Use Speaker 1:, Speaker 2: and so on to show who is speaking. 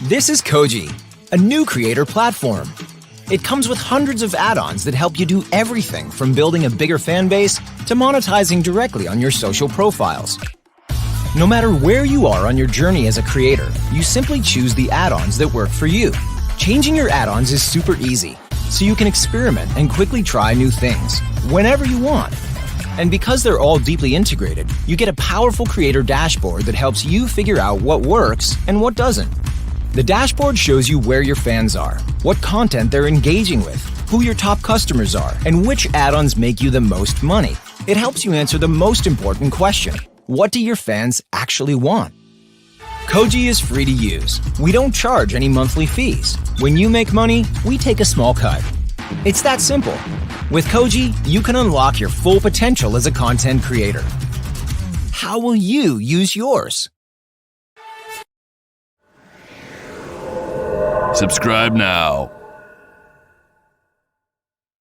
Speaker 1: This is Koji, a new creator platform. It comes with hundreds of add-ons that help you do everything from building a bigger fan base to monetizing directly on your social profiles. No matter where you are on your journey as a creator, you simply choose the add-ons that work for you. Changing your add-ons is super easy, so you can experiment and quickly try new things whenever you want. And because they're all deeply integrated, you get a powerful creator dashboard that helps you figure out what works and what doesn't. The dashboard shows you where your fans are, what content they're engaging with, who your top customers are, and which add-ons make you the most money. It helps you answer the most important question: what do your fans actually want? Koji is free to use. We don't charge any monthly fees. When you make money, we take a small cut. It's that simple. With Koji, you can unlock your full potential as a content creator. How will you use yours?
Speaker 2: Subscribe now.